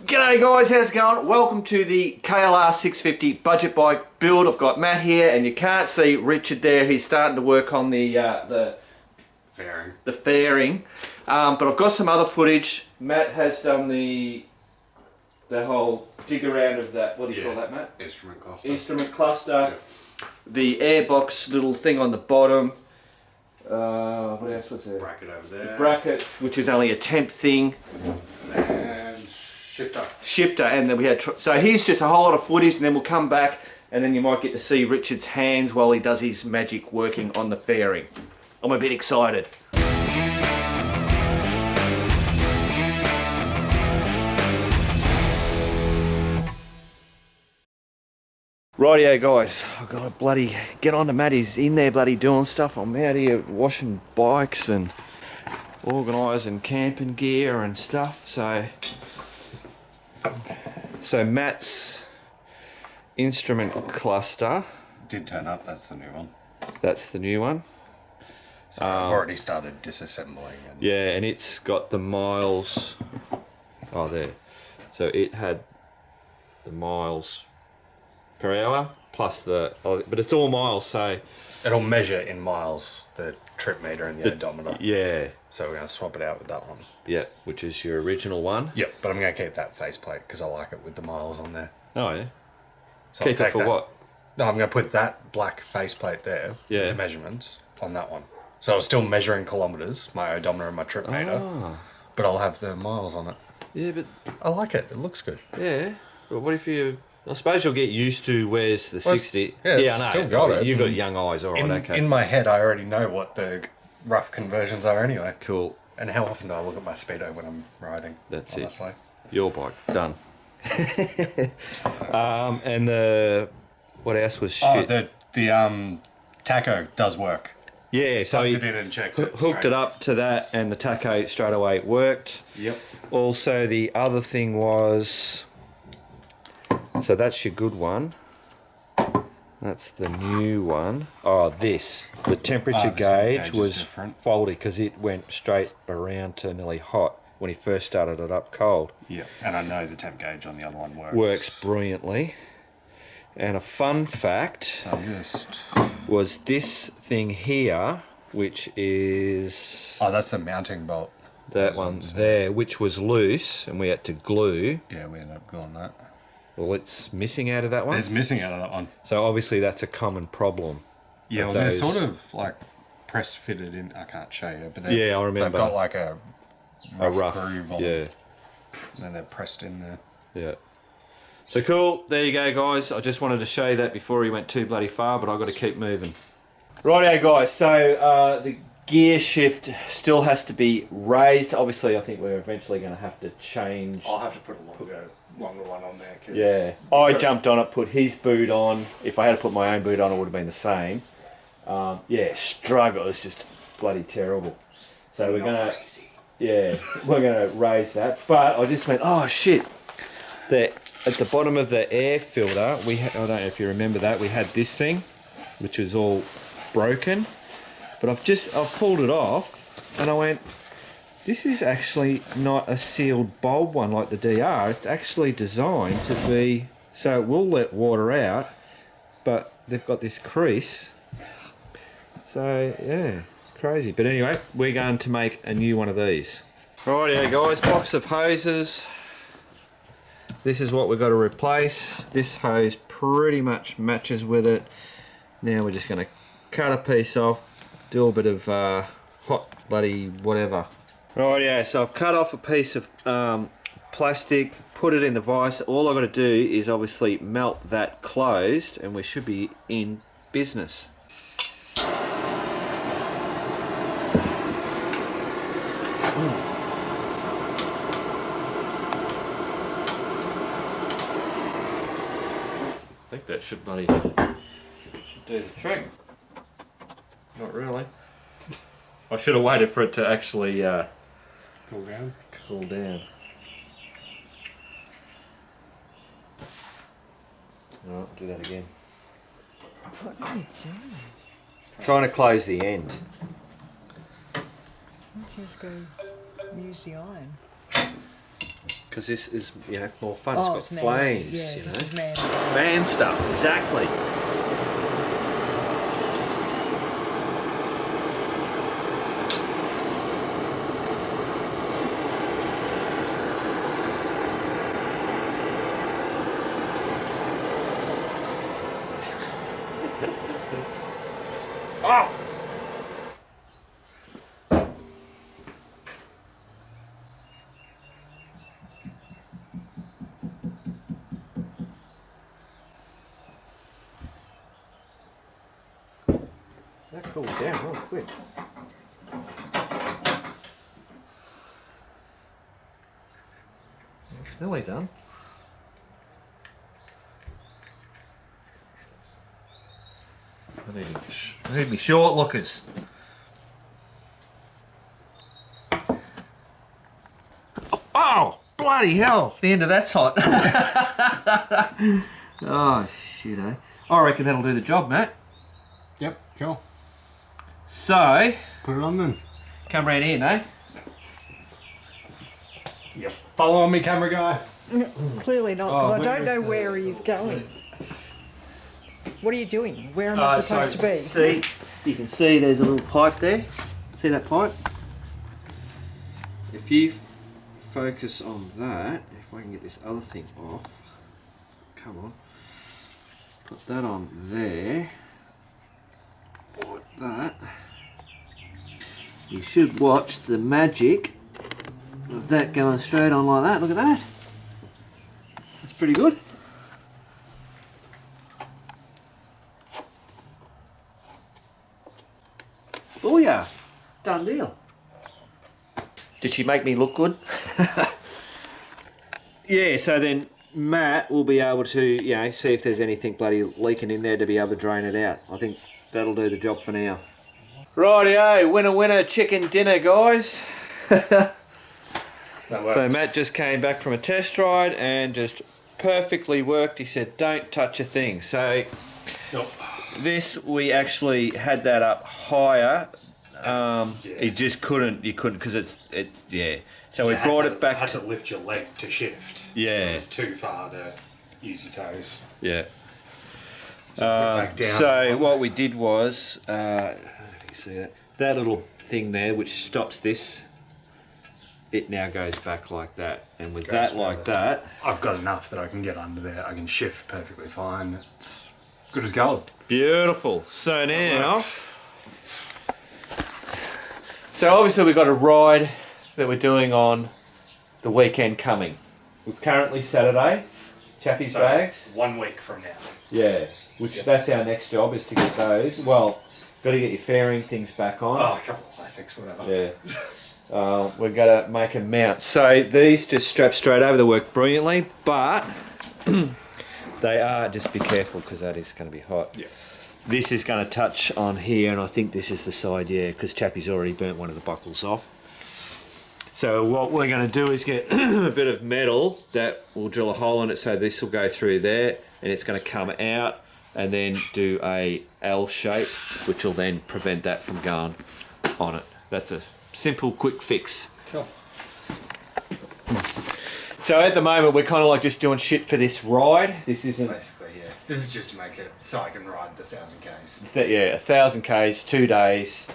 G'day guys, how's it going? Welcome to the KLR650 budget bike build. I've got Matt here and you can't see Richard there. He's starting to work on the fairing. But I've got some other footage. Matt has done the whole dig around of that, what do you call that, Matt? Instrument cluster. Instrument cluster. Yeah. The airbox little thing on the bottom. What else was there? Bracket over there. The bracket, which is only a temp thing. And shifter, and then we had so here's just a whole lot of footage, and then we'll come back and then you might get to see Richard's hands while he does his magic working on the fairing. I'm a bit excited. Rightio guys, I've got to bloody get on to Matt. He's in there bloody doing stuff. I'm out here washing bikes and organising camping gear and stuff. So Matt's instrument cluster did turn up. That's the new one. That's the new one. So I've already started disassembling. And yeah, and it's got the miles. Oh, there. So it had the miles per hour plus but it's all miles. So it'll measure in miles the trip meter and the odometer. Yeah. So we're going to swap it out with that one. Yeah, which is your original one. Yep, but I'm going to keep that faceplate because I like it with the miles on there. Oh, yeah. So Keep it for that. What? No, I'm going to put that black faceplate there with the measurements on that one. So I'm still measuring kilometres, my odometer and my trip meter, but I'll have the miles on it. Yeah, but I like it. It looks good. Yeah, but what if you... I suppose you'll get used to where's the 60. Yeah, I know. Still got it. You've got young eyes, all right, okay. In my head, I already know what the rough conversions are anyway. Cool. And how often do I look at my speedo when I'm riding? That's honestly. It. Your bike. Done. And the... What else was shit? Oh, the tacho does work. Yeah, so Plugged he it in and checked it. Hooked it up to that and the tacho straight away worked. Yep. Also, the other thing was... So that's your good one. That's the new one. Oh, this. The temperature gauge was faulty because it went straight around to nearly hot when he first started it up cold. Yeah, and I know the temp gauge on the other one works. Works brilliantly. And a fun fact was this thing here, which is... Oh, that's the mounting bolt. That one there, which was loose and we had to glue. Yeah, we ended up gluing that. Well, it's missing out of that one? It's missing out of that one. So obviously that's a common problem. Yeah, well, they're sort of like press fitted in. I can't show you, but I remember. They've got like a rough groove on them. And then they're pressed in there. Yeah. So cool. There you go, guys. I just wanted to show you that before he went too bloody far, but I've got to keep moving. Rightio, guys. So the gear shift still has to be raised. Obviously, I think we're eventually going to have to change. I'll have to put a longer one on there. Yeah, I jumped on it, put his boot on. If I had to put my own boot on, it would have been the same. Yeah, struggle. It's just bloody terrible. So we're gonna, we're gonna raise that. But I just went, oh shit! At the bottom of the air filter, I don't know if you remember that, we had this thing, which was all broken. But I've pulled it off, and I went, this is actually not a sealed bulb one like the DR. It's actually designed to be, so it will let water out, but they've got this crease. So, yeah, crazy. But anyway, we're going to make a new one of these. Rightio guys, box of hoses. This is what we've got to replace. This hose pretty much matches with it. Now we're just going to cut a piece off, do a bit of hot bloody whatever. Rightio, so I've cut off a piece of plastic, put it in the vise. All I've got to do is obviously melt that closed and we should be in business. I think that should do the trick. Not really. I should have waited for it to actually cool down. Cool down. Alright, do that again. What are you doing? Trying to close the end. Why don't you just go use the iron? because this is, you know, more fun. Oh, It's got man. flames, Yeah, you this is know. man. Man stuff, exactly. Oh! That cools down real quick. It's nearly done. I need me short lookers. Oh, bloody hell! The end of that's hot. Oh, shit, eh? I reckon that'll do the job, Matt. Yep, cool. So, Put it on then. come round here, no? Yep. Follow on me, camera guy. Clearly not, because Oh, I don't where know is where he's going. What are you doing? Where am I supposed to be? See, you can see there's a little pipe there. See that pipe? If you focus on that, if I can get this other thing off, come on, put that on there, like that, you should watch the magic of that going straight on like that. Look at that. That's pretty good. Booyah! Done deal. Did she make me look good? Yeah, so then Matt will be able to, you know, see if there's anything bloody leaking in there to be able to drain it out. I think that'll do the job for now. Rightio, winner chicken dinner, guys. So Matt just came back from a test ride and just perfectly worked. He said, don't touch a thing. So Nope. this, we actually had that up higher. You just couldn't, because it's, yeah. So we brought it back. Had to lift your leg to shift. Yeah. It was too far to use your toes. Yeah. So put it back down. So what we did was, how do you see that? That little thing there, which stops this, it now goes back like that. And with that like that, I've got enough that I can get under there. I can shift perfectly fine. It's good as gold. beautiful. So now, so obviously we've got a ride that we're doing on the weekend coming. It's currently Saturday. Chappie's So, bags. 1 week from now. Yeah, which that's our next job, is to get those. Well, got to get your fairing things back on. Oh, a couple of classics, whatever. Yeah. We're going to make a mount. So these just strap straight over. They work brilliantly, but they are, just be careful because that is going to be hot. Yeah. This is going to touch on here, and I think this is the side, yeah, because Chappie's already burnt one of the buckles off. So what we're going to do is get a bit of metal that will drill a hole in it, so this will go through there, and it's going to come out and then do a L shape, which will then prevent that from going on it. That's a simple, quick fix. Cool. So at the moment, we're kind of like just doing shit for this ride. This isn't... Basically, yeah. This is just to make it so I can ride the 1,000 Ks. Yeah, 1,000 Ks, 2 days,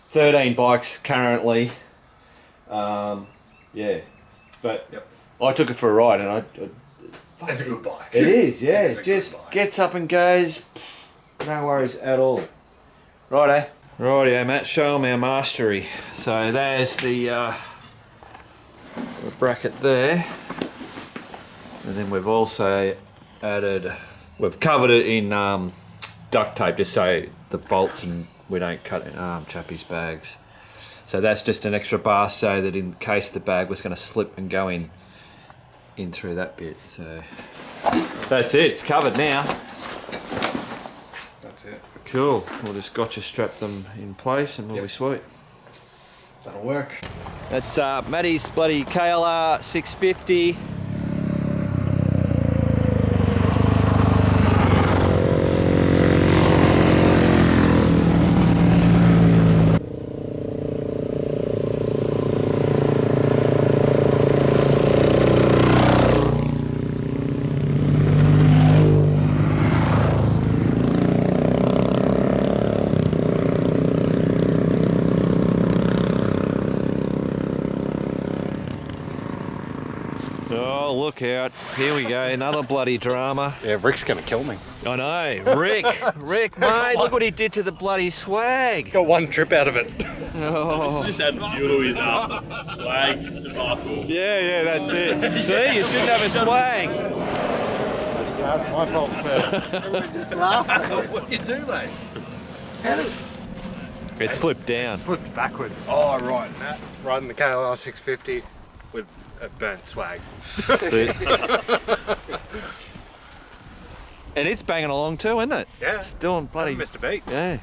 13 bikes currently. Yeah, but Yep. I took it for a ride, and It's a good bike. it is, yeah, It is a it good just bike. gets up and goes, no worries at all. Righto, Matt, show them our mastery. So there's the bracket there, and then we've also added, we've covered it in duct tape just so the bolts and we don't cut Chappie's bags. So that's just an extra bar so that in case the bag was going to slip and go in through that bit. So that's it, it's covered now. That's it. Cool, we'll just gotcha strap them in place and we'll be sweet. That'll work. That's Matty's bloody KLR650. Oh, look out. Here we go. Another bloody drama. Yeah, Rick's going to kill me. I know. Rick, mate, look what he did to the bloody swag. Got one trip out of it. Oh. This just add fuel to his swag debacle. Yeah, that's it. See, you shouldn't have a swag. That's my fault first. We're just laughing. What do you do, mate? It slipped down. Slipped backwards. Oh, right. Matt riding the KLR650 with a burnt swag. See? And it's banging along too, isn't it? Yeah. It's doing bloody... Hasn't missed a beat. Yeah.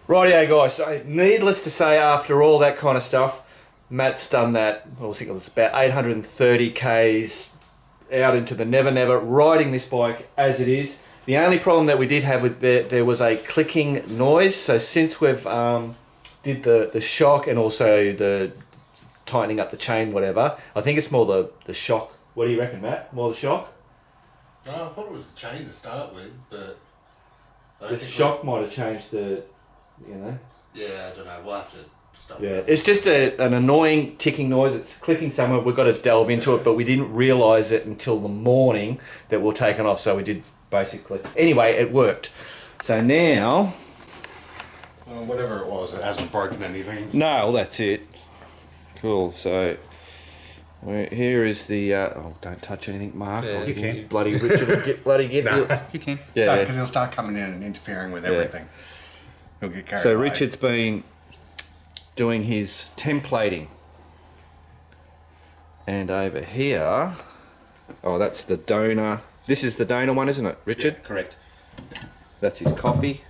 Rightio, guys. So, needless to say, after all that kind of stuff, Matt's done that, well, I think it was about 830 Ks out into the never never, riding this bike as it is. The only problem that we did have with there was a clicking noise. So since we've did the shock and also the tightening up the chain, whatever, I think it's more the shock. What do you reckon, Matt? More the shock? No, I thought it was the chain to start with, but... The shock might have changed the, you know. Yeah, I don't know. We'll have to stop. Yeah, it's just an annoying ticking noise. It's clicking somewhere. We've got to delve into it, but we didn't realise it until the morning that we're taken off. So we did basically. Anyway, it worked. So now. Well, whatever it was, it hasn't broken anything. No, well, that's it. Cool. So here is the. Oh, don't touch anything, Mark. Yeah, you can. Bloody Richard will get Nah, you. you can. Yeah. Because he'll start coming in and interfering with everything. He'll get carried So away. Richard's been doing his templating. And over here, oh, that's the donor. This is the donor one, isn't it, Richard? Yeah, correct. That's his coffee.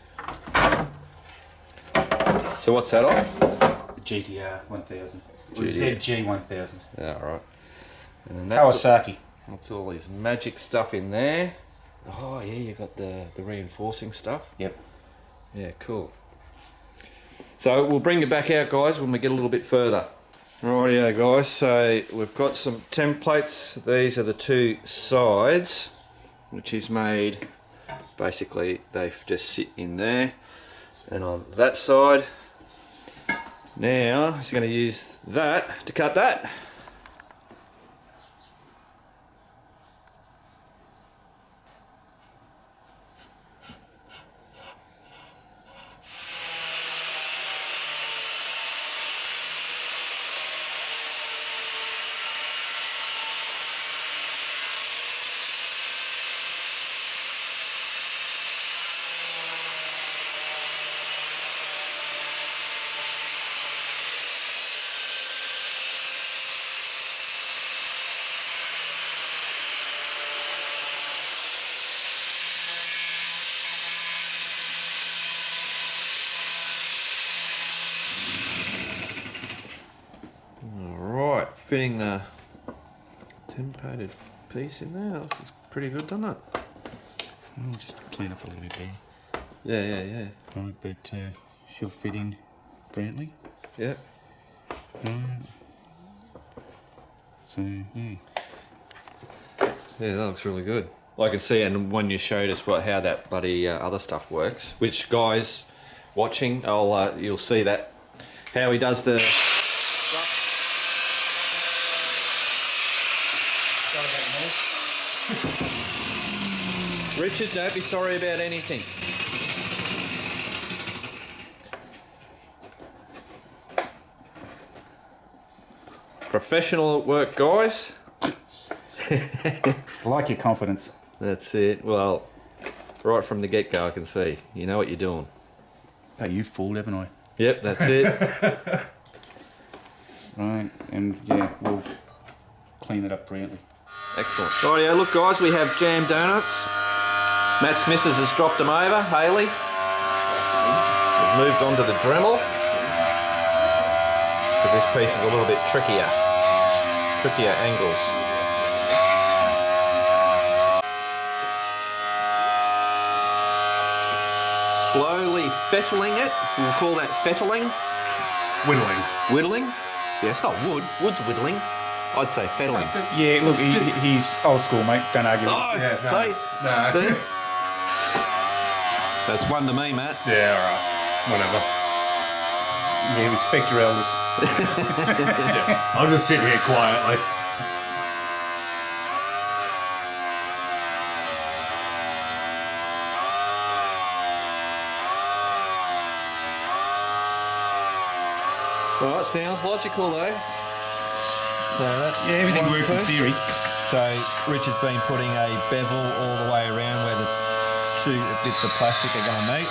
So what's that off? GTR 1000. GTR. ZG 1000. Yeah, all right. And then that's, Kawasaki. that's all his magic stuff in there. Oh yeah, you got the reinforcing stuff. Yep. Yeah, cool. So we'll bring it back out, guys, when we get a little bit further. Rightio, guys. So we've got some templates. These are the two sides, which is made. Basically, they just sit in there, and on that side. Now he's going to use that to cut that. Fitting the templated piece in there. This is pretty good, doesn't it? I'll just clean up a little bit there. Yeah. Right, but she'll fit in brilliantly. Yep. Right. So, yeah. Yeah, that looks really good. I can see, and when you showed us how that bloody other stuff works, which guys watching, you'll see that how he does the. Richard, don't be sorry about anything. Professional at work, guys. I like your confidence. That's it. Well, right from the get-go, I can see. You know what you're doing. Oh, you fooled, haven't I? Yep, that's it. Right, and yeah, we'll clean it up brilliantly. Excellent. Rightio, look guys, we have jam donuts. Matt's missus has dropped them over, Hayley. We've moved on to the Dremel. Because this piece is a little bit trickier. Trickier angles. Slowly fettling it. We'll call that fettling. Whittling. Whittling. Yeah, it's not wood. Wood's whittling. I'd say fettling. Yeah, look, he's old school, mate. Don't argue. Oh, Yeah, no. see? See? That's one to me, Matt. Yeah, alright. Whatever. Yeah, respect your elders. I'll just sit here quietly. Right, sounds logical though. So that's Everything works in theory. So Richard's been putting a bevel all the way around where the two bits of plastic are going to meet.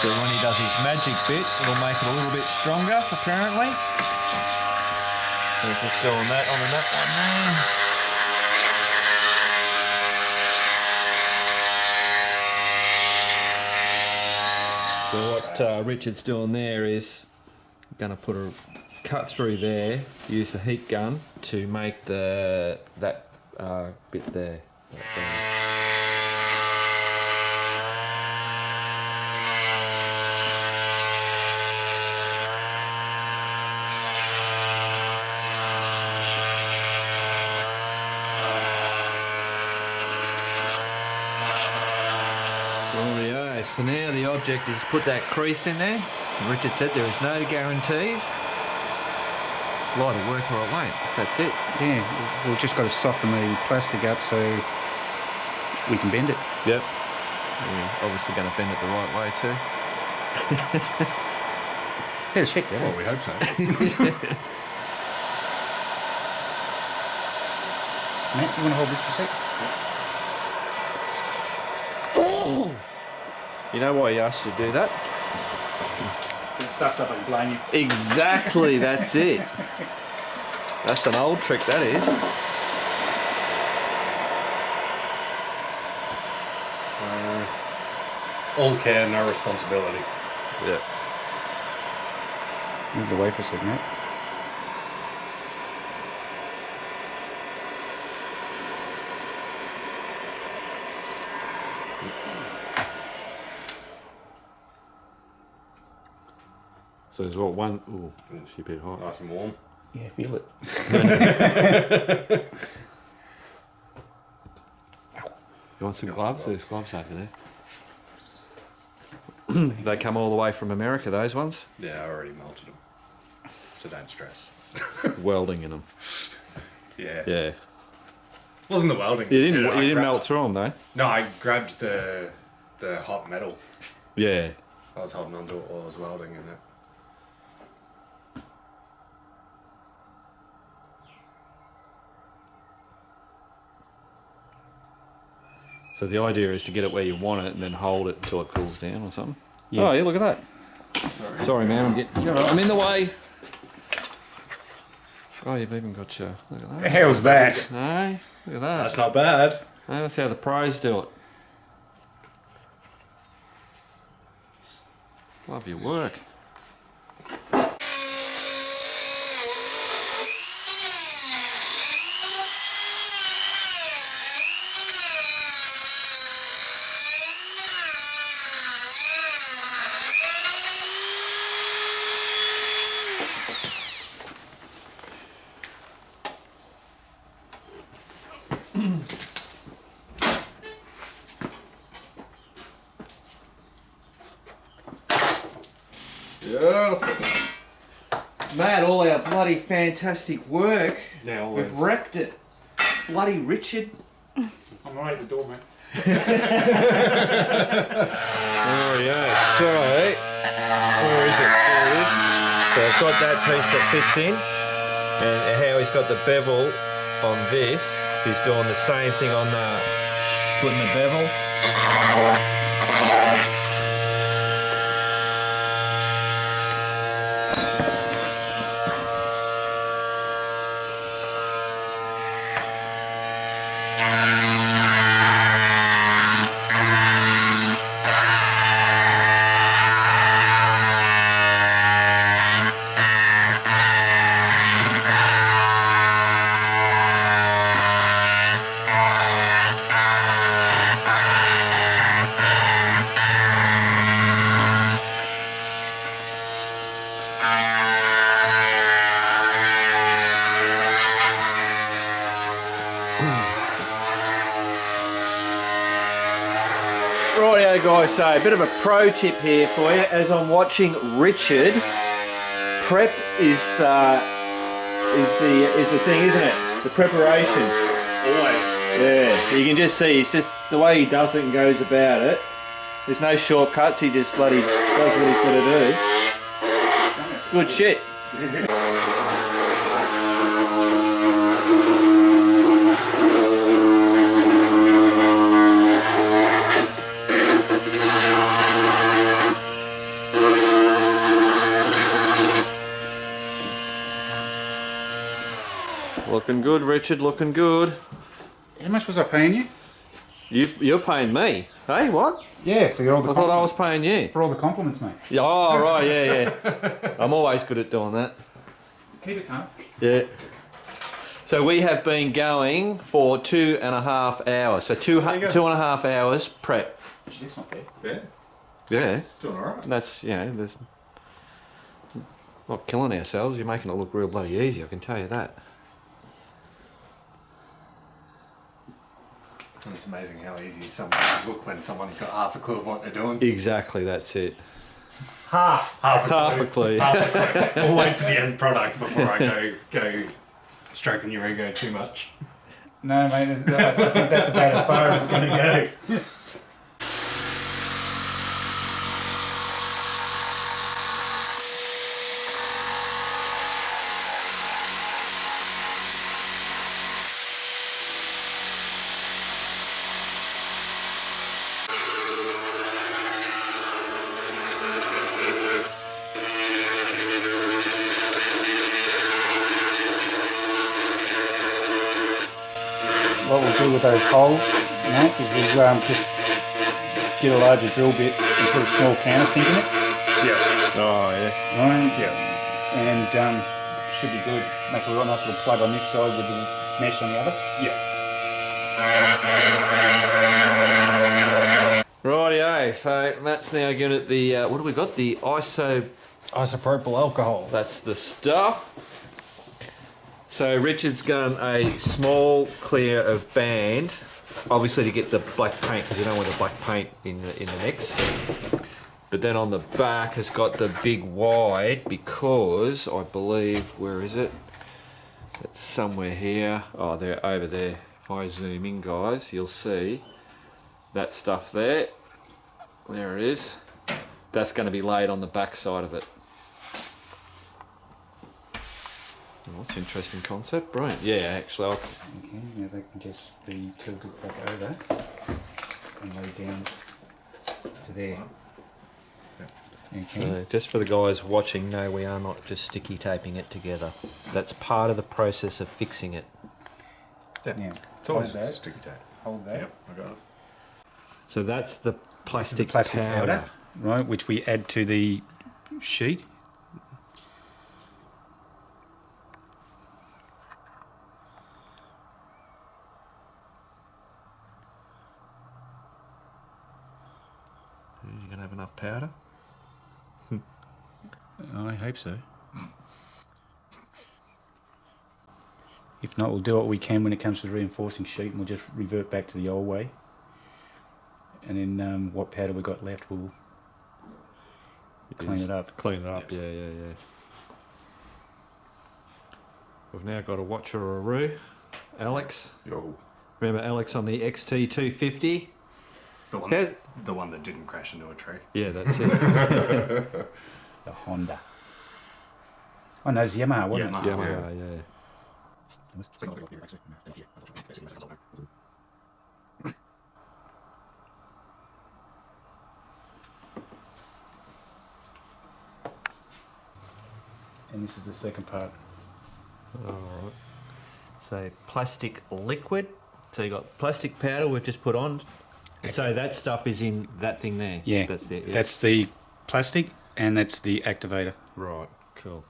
So when he does his magic bit, it'll make it a little bit stronger, apparently. So he's just doing that on that one there. So what Richard's doing there is going to put a cut through there, use the heat gun to make that bit there. Rightio. So now the object is put that crease in there. Richard said there is no guarantees. A lot of work or it won't. That's it. Yeah, we've just got to soften the plastic up so we can bend it. Yep. We're obviously going to bend it the right way too. Yeah, check that Well, out. we hope so. Matt, you want to hold this for a sec? You know why he asked you to do that? It starts up and blame you. Exactly, that's it. That's an old trick, that is. All care, no responsibility. Yeah. Move away for a sec, Matt. So there's what one. Oh, she a bit hot. Nice and warm. Yeah, feel it. You want some gloves? There's gloves over there. They come all the way from America, those ones. Yeah, I already melted them. So don't stress. Welding in them. Yeah. Yeah. Wasn't the welding. You didn't. Dude, You didn't melt through them though. No, I grabbed the hot metal. Yeah. I was holding onto it while I was welding in it. So the idea is to get it where you want it and then hold it until it cools down or something. Yeah. Oh, yeah, look at that. Sorry, man, I'm in the way. Oh, you've even got your... Look at that. How's that? No, look at that. That's not bad. No, that's how the pros do it. Love your work. Beautiful. Matt, all our bloody fantastic work. Now We've wrecked it. Bloody Richard. I'm right at the door, mate. Oh yeah. So, where is it? There it is. So I've got that piece that fits in, and how he's got the bevel on this. He's doing the same thing on the putting the bevel. Rightio guys, so a bit of a pro tip here for you as I'm watching Richard. Prep is the thing, isn't it? The preparation. Always. Yeah, you can just see it's just the way he does it and goes about it. There's no shortcuts, he just bloody does what he's got to do. Good shit. Looking good, Richard, looking good. How much was I paying you? You're paying me. Hey, what? Yeah, for all the I thought I was paying you. for all the compliments, mate. Yeah, oh, right, yeah. I'm always good at doing that. Keep it calm. Yeah. So we have been going for 2.5 hours. So 2.5 hours prep. Actually, that's not bad. Yeah, Yeah. doing alright. That's, there's not killing ourselves. You're making it look real bloody easy, I can tell you that. And it's amazing how easy some things look when someone's got half a clue of what they're doing. Exactly, that's it. Half Half a clue. Half a clue. We'll wait for the end product before I go stroking your ego too much. No, mate, I think that's about as far as it's going to go. What we'll do with those holes, mate, is we'll just get a larger drill bit and put a small countersink in it. Yeah. Oh, yeah. Right? Yeah. And should be good. Make a real nice little plug on this side with the mesh on the other. Yeah. Rightio, so Matt's now giving it the, what have we got? The Isopropyl alcohol. that's the stuff. So Richard's done a small clear of band, obviously to get the black paint, because you don't want the black paint in the mix. But then on the back has got the big wide, because I believe, where is it? It's somewhere here. Oh, they're over there. If I zoom in, guys, you'll see that stuff there. There it is. That's going to be laid on the back side of it. Oh, that's an interesting concept. Brilliant. Yeah, actually, Okay, now they can just be tilted back over and lay down to there. Okay. so just for the guys watching, no, we are not just sticky taping it together. That's part of the process of fixing it. Now, It's always hold that. sticky tape. Hold that. Yep, I got it. So that's the This is plastic, the plastic powder. powder, right, which we add to the sheet. You going to have enough powder? I hope so. If not, we'll do what we can when it comes to the reinforcing sheet, and we'll just revert back to the old way. And then what powder we got left, we'll clean it up. Clean it up, yeah. We've now got a watcher or a roo. Alex. Yo. Remember Alex on the XT250? The one that didn't crash into a tree. Yeah, that's it. The Honda. Oh no, it's Yamaha, wasn't it? Yamaha, yeah. And this is the second part. Alright. So plastic liquid. So you got plastic powder we've just put on. So that stuff is in that thing there. Yeah, That's it. Yeah. that's the plastic, and that's the activator. Right, cool.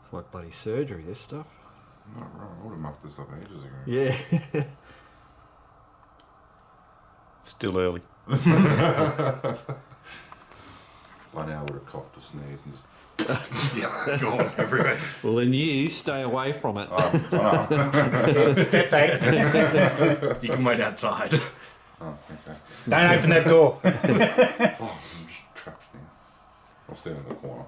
It's like bloody surgery, this stuff. Oh, right. I would have mucked this up ages ago. Yeah. Still early. By now I would have coughed or sneezed and just... Yeah, gone everywhere. Well, then you stay away from it. Step back. You can wait outside. Oh, okay. Don't open that door. Oh, I'm just trapped now. I'll stand in the corner.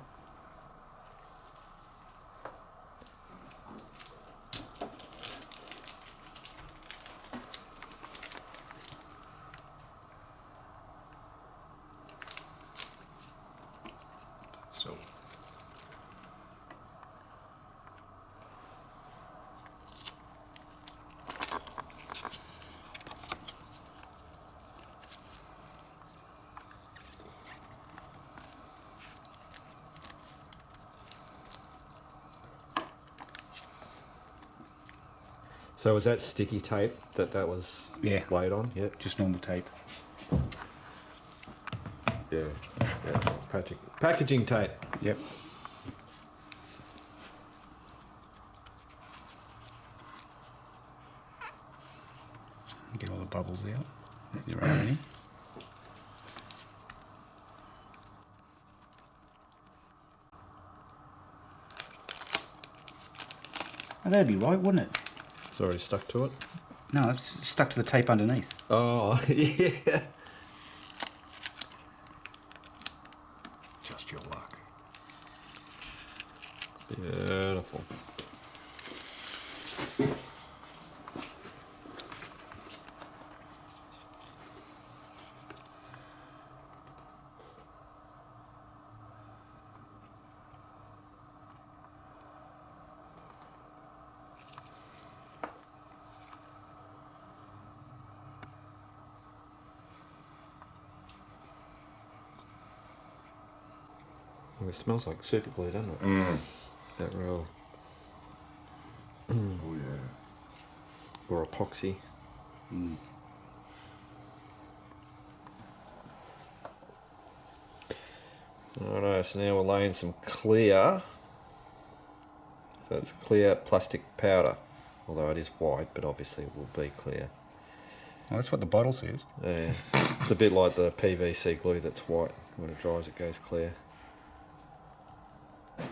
So, So was that sticky tape that was Yeah. laid on? Yeah. Just normal tape. Yeah. Packaging tape. Yep. Get all the bubbles out. If there are any. Oh, that'd be right, wouldn't it? It's already stuck to it. No, it's stuck to the tape underneath. Oh, yeah. just your luck. Beautiful. It smells like super glue, doesn't it? That real... Oh, yeah. Or epoxy. Alright, so now we're laying some clear. So it's clear plastic powder. Although it is white, but obviously it will be clear. Well, that's what the bottle says. Yeah. It's a bit like the PVC glue that's white. When it dries, it goes clear. It's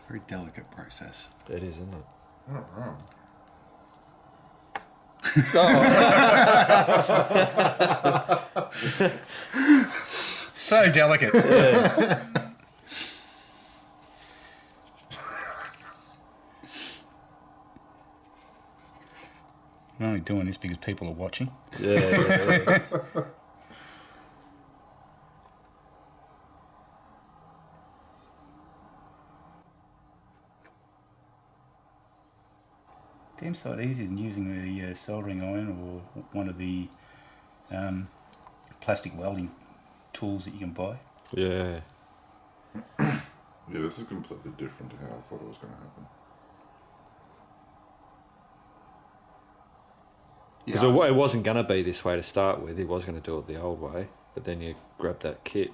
a very delicate process. It is, isn't it? Oh, wow. So delicate. Yeah. I'm only doing this because people are watching. Yeah. Damn sight easier than using the soldering iron or one of the plastic welding tools that you can buy. Yeah. Yeah, this is completely different to how I thought it was going to happen. Because it wasn't going to be this way to start with. He was going to do it the old way. But then you grab that kit.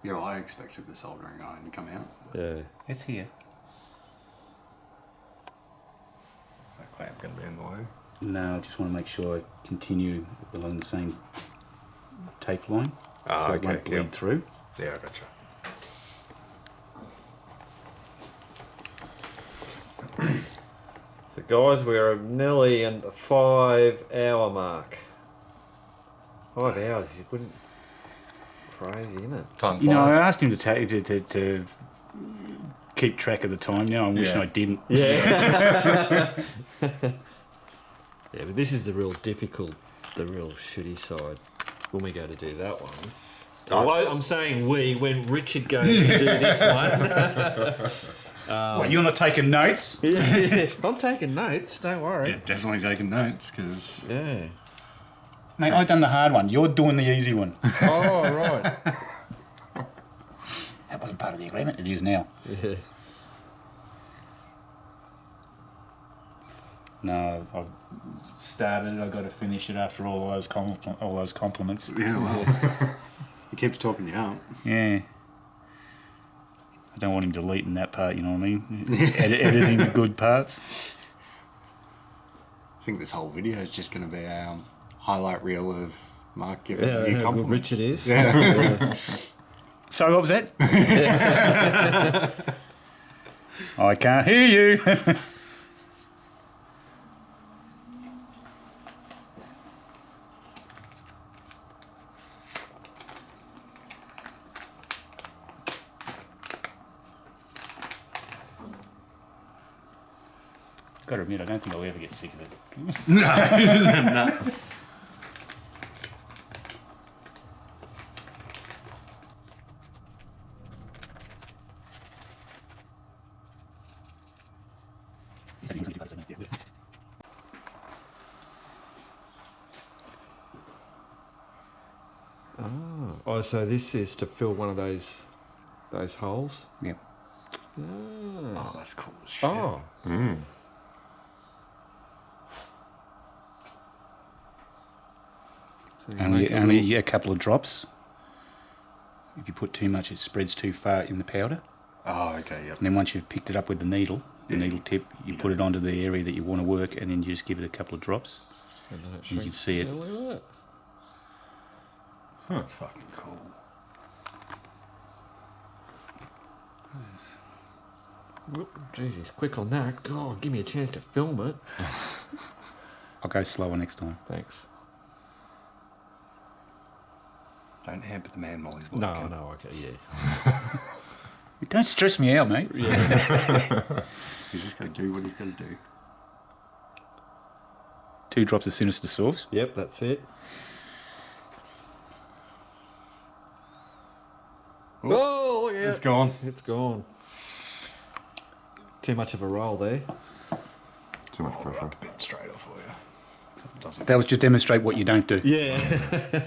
Yeah, well, I expected the soldering iron to come out. Yeah. It's here. That clamp going to be in the way. No, I just want to make sure I continue along the same tape line. Ah, so okay, it won't bleed through. Yeah, I gotcha. So guys, we're nearly at the 5 hour mark. 5 hours, you wouldn't... Crazy, isn't it? Time flies. You know, I asked him to keep track of the time. Now I'm wishing I didn't. Yeah. Yeah, but this is the real difficult, the real shitty side when we go to do that one. Oh. Well, I'm saying we, when Richard goes to do this one. What, you're not taking notes? Yeah, I'm taking notes, don't worry. Yeah, definitely taking notes, because... Yeah. Mate, I've done the hard one. You're doing the easy one. Oh, right. That wasn't part of the agreement. It is now. Yeah. No, I've started it. I've got to finish it after all those compliments. Yeah, well... He keeps talking you up. Yeah. I don't want him deleting that part, you know what I mean? Editing the good parts. I think this whole video is just going to be a highlight reel of Mark giving Yeah, you how good compliments. Richard is. Yeah. Sorry, what was that? I can't hear you. Got to admit, I don't think I'll ever get sick of it. No. Oh, so this is to fill one of those holes? Yep. Oh, that's cool as shit. Oh. So you make Only a couple of drops. If you put too much, it spreads too far in the powder. Oh, okay, yep. And then once you've picked it up with the needle, the needle tip, you put it onto the area that you want to work, and then you just give it a couple of drops. And then it You can see it. Yeah, look at that. That's fucking cool. Whoop, jeez, he's quick on that. God, give me a chance to film it. I'll go slower next time. Thanks. Don't hamper the man while he's No, working. no, okay, yeah. Don't stress me out, mate. He's just got to do what he's got to do. 2 drops of sinister sauce. Yep, that's it. Oh, look at It's it. gone. It's gone. Too much of a roll there. Too much pressure. A bit straighter for you. It doesn't. That was just demonstrate what you don't do. Yeah.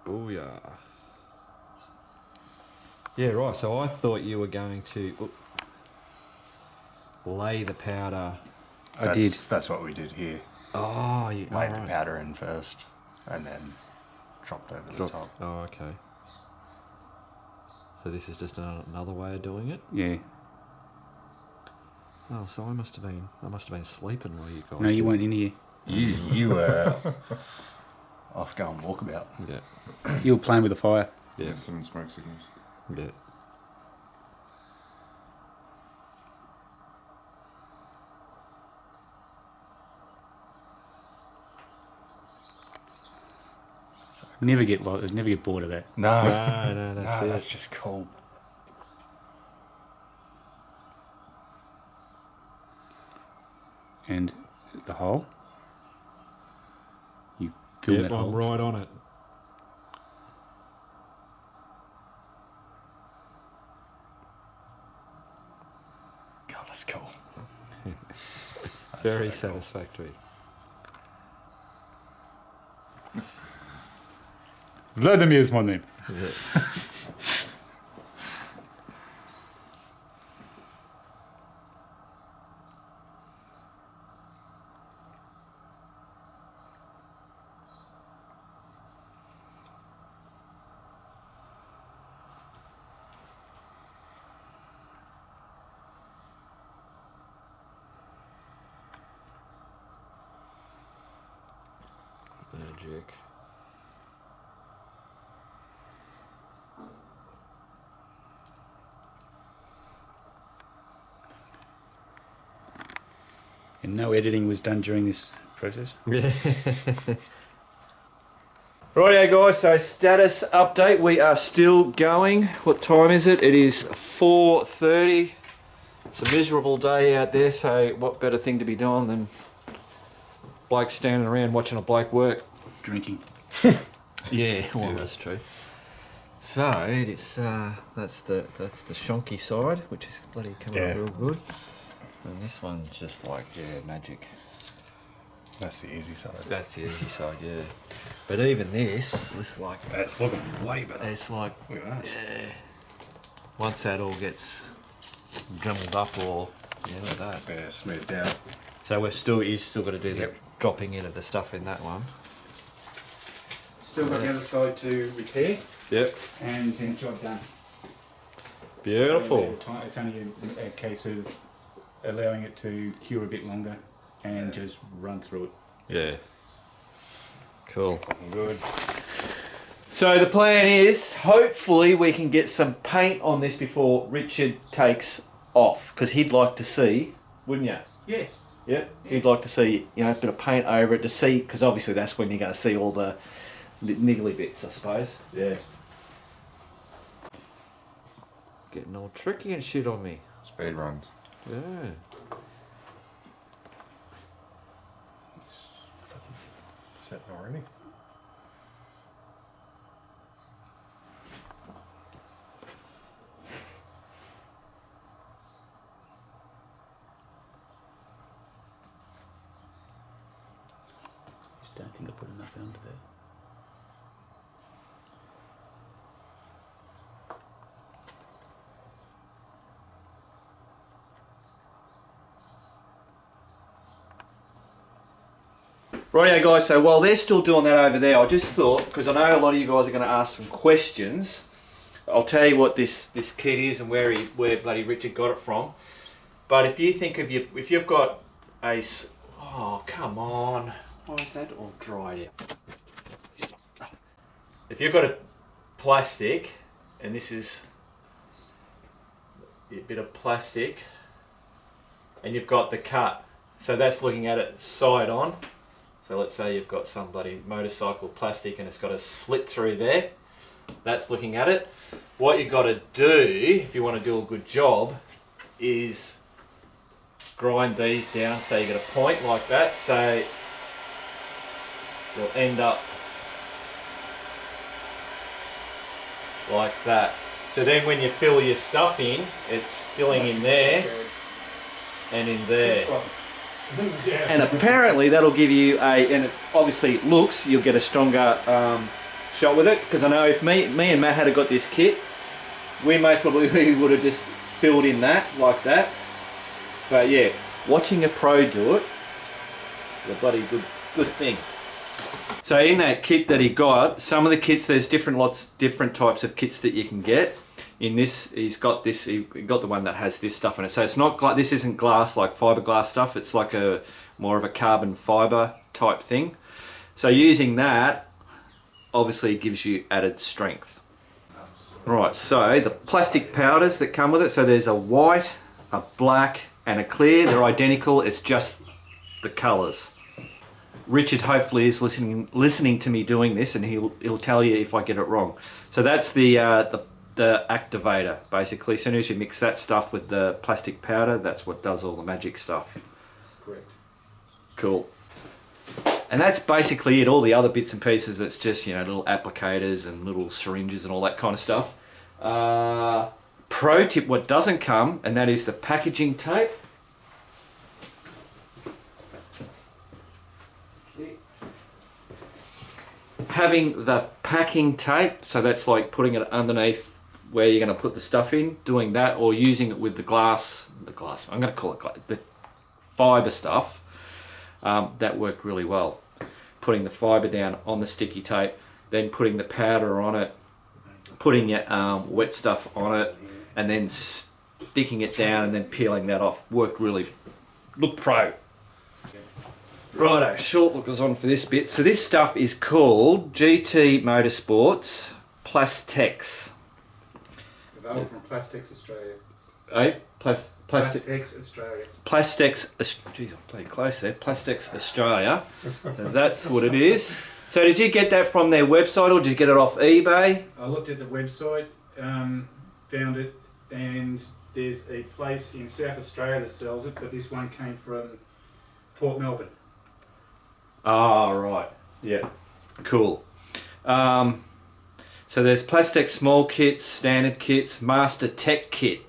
Booyah. Yeah, right. So I thought you were going to lay the powder. I did. That's what we did here. Oh, you Laid the powder in first, and then dropped over the top. Oh, okay. So this is just another way of doing it. Yeah. Oh, so I must have been sleeping while you guys. No, you did- weren't in here. You were off going walkabout. Yeah. You were playing with the fire. Yeah. Yeah, some smoke signals. Yeah. Never get bored of that. No, No, no, that's it. that's just cool. And the hole. You fill Yep, that I'm hole. right on it. God, that's cool. Very satisfactory. Vladimir is my name. Magic. And no editing was done during this process. Rightio guys, so status update. We are still going. What time is it? It is 4:30. It's a miserable day out there, so what better thing to be doing than bloke standing around watching a bloke work. Drinking. Yeah, well, that's true. So it is. That's the shonky side, which is bloody coming out real good. And this one's just like magic. That's the easy side. That's the easy side, yeah. But even this like It's looking way better. it's like Look at that. once that all gets drummed up or like that. Yeah, smoothed out. So you've still got to do the dropping in of the stuff in that one. Still got the other side to repair Yep. and then job done. Beautiful. It's only a case of allowing it to cure a bit longer and just run through it. Yeah. Cool. Good. So the plan is, hopefully we can get some paint on this before Richard takes off, because he'd like to see, wouldn't you? Yes. Yep. He'd like to see, you know, a bit of paint over it to see, because obviously that's when you're going to see all the niggly bits, I suppose. Yeah. Getting all tricky and shit on me. Speed runs. Yeah. Setting already. Just don't think I put enough under there. Rightio guys, so while they're still doing that over there, I just thought, because I know a lot of you guys are going to ask some questions, I'll tell you what this kit is and where bloody Richard got it from. But if you think of if you've got a, oh come on, why is that all dried out? If you've got a plastic, and this is a bit of plastic, and you've got the cut, so that's looking at it side on. So let's say you've got some bloody motorcycle plastic and it's got a slit through there. That's looking at it. What you've got to do, if you want to do a good job, is grind these down so you get a point like that. So you'll end up like that. So then when you fill your stuff in, it's filling in there and in there. And apparently that'll give you and it obviously looks, you'll get a stronger shot with it, because I know if me and Matt had got this kit, we most probably would have just filled in that like that. But yeah, watching a pro do it is a bloody good thing. So in that kit that he got, some of the kits, there's different types of kits that you can get. In this, he got the one that has this stuff in it. So it's not, this isn't glass like fiberglass stuff. It's like more of a carbon fiber type thing. So using that, obviously gives you added strength. Right, so the plastic powders that come with it. So there's a white, a black, and a clear. They're identical. It's just the colours. Richard hopefully is listening to me doing this, and he'll tell you if I get it wrong. So that's the activator, basically. As soon as you mix that stuff with the plastic powder, that's what does all the magic stuff. Correct. Cool. And that's basically it. All the other bits and pieces, it's just, you know, little applicators and little syringes and all that kind of stuff. Pro tip, what doesn't come, and that is the packaging tape. Having the packing tape, so that's like putting it underneath where you're going to put the stuff in, doing that, or using it with the glass, I'm going to call it the fiber stuff, that worked really well. Putting the fiber down on the sticky tape, then putting the powder on it, putting your wet stuff on it, and then sticking it down and then peeling that off. Worked really, look pro. Righto, short lookers on for this bit. So this stuff is called GT Motorsports Plastex. Available from Plastex Australia. Eh? Plastex Australia. Plastex, geez, I'm playing close there. Plastex Australia. So that's what it is. So did you get that from their website, or did you get it off eBay? I looked at the website, found it, and there's a place in South Australia that sells it, but this one came from Port Melbourne. Ah, right. Yeah. Cool. So there's Plastex small kits, standard kits, Master Tech kit.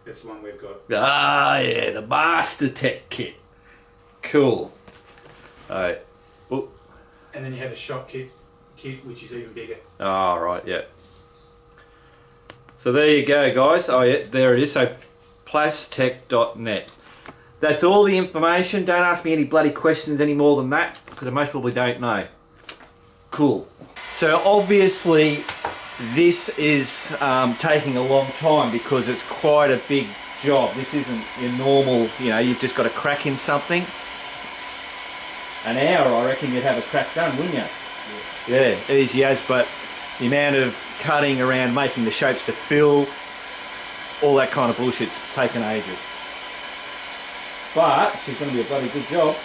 That's the one we've got. Ah, yeah, the Master Tech kit. Cool. Alright. Oh. And then you have a shop kit, which is even bigger. Ah, right, yeah. So there you go, guys. Oh, yeah, there it is. So plastech.net. That's all the information. Don't ask me any bloody questions any more than that, because I most probably don't know. Cool. So obviously this is taking a long time because it's quite a big job. This isn't your normal, you know, you've just got to crack in something. An hour, I reckon you'd have a crack done, wouldn't you? Yeah, easy as, but the amount of cutting around, making the shapes to fill, all that kind of bullshit's taken ages. But she's going to be a bloody good job.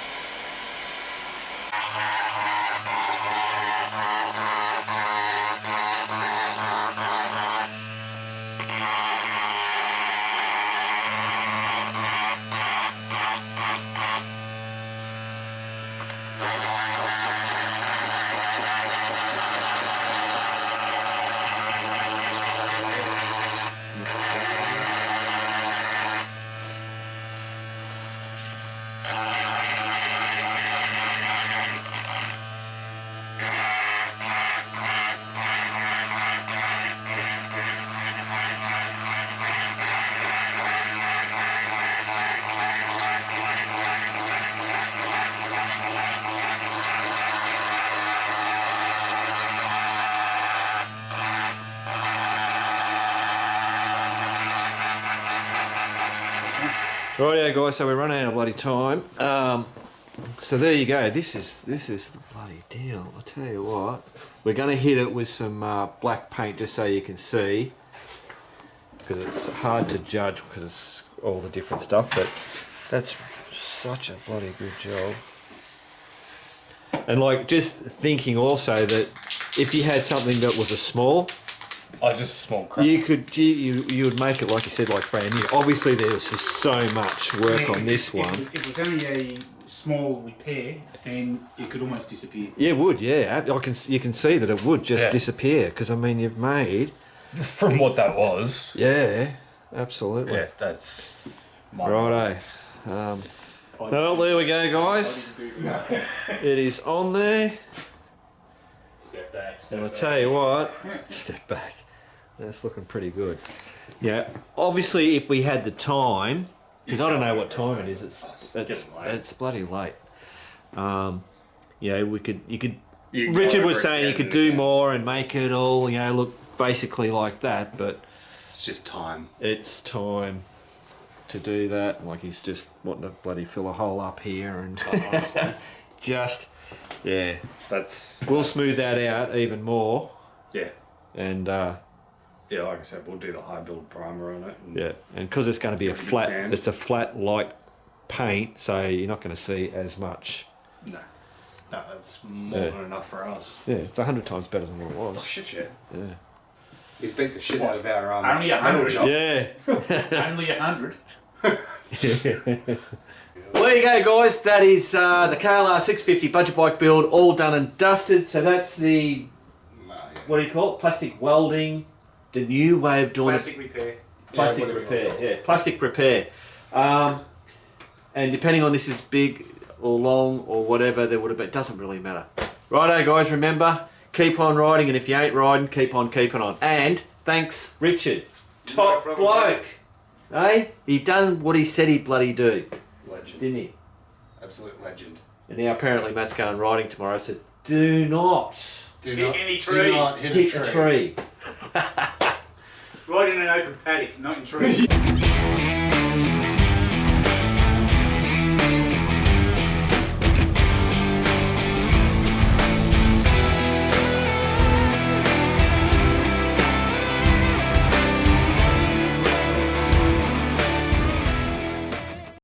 Rightio guys, so we're running out of bloody time. So there you go. This is the bloody deal. I'll tell you what. We're going to hit it with some black paint just so you can see, because it's hard to judge because it's all the different stuff. But that's such a bloody good job. And like just thinking also that if you had something that was a small. Oh, just a small crack. You could you would make it like you said, like brand new. Obviously, there's just so much work on this one. If it was only a small repair, then it could almost disappear. Yeah, it would. Yeah, you can see that it would just disappear because I mean you've made From what that was. yeah, absolutely. Yeah, that's. Righto. Well, there we go, guys. It is on there. Step back. And I'll tell you what. Step back. That's looking pretty good. Yeah, obviously if we had the time, because I don't know what time it is, it's bloody late. Yeah, you could. Richard was saying you could do more and make it all, you know, look basically like that, but it's just time. It's time to do that. Like he's just wanting to bloody fill a hole up here and just yeah. We'll smooth that out even more. Yeah. And yeah, like I said, we'll do the high build primer on it. And yeah, and because it's going to be a flat, it's a flat light paint, so you're not going to see as much. No, that's more than enough for us. Yeah, it's 100 times better than what it was. Oh shit, yeah. Yeah. He's beat the shit out of our Only 100 job. Yeah. Only 100. Well, there you go, guys. That is the KLR650 budget bike build, all done and dusted. So that's the, what do you call it? Plastic welding. The new way of doing Plastic repair. Plastic repair. Yeah, plastic repair. And depending on this is big or long or whatever, there would have been. It doesn't really matter. Righto, guys. Remember, keep on riding, and if you ain't riding, keep on keeping on. And thanks, Richard. Top bloke. Hey, he done what he said he'd bloody do. Legend. Didn't he? Absolute legend. And now apparently Matt's going riding tomorrow. So do not Do Hit not any do trees. not hit hit a a tree. Right in an open paddock, not in trees.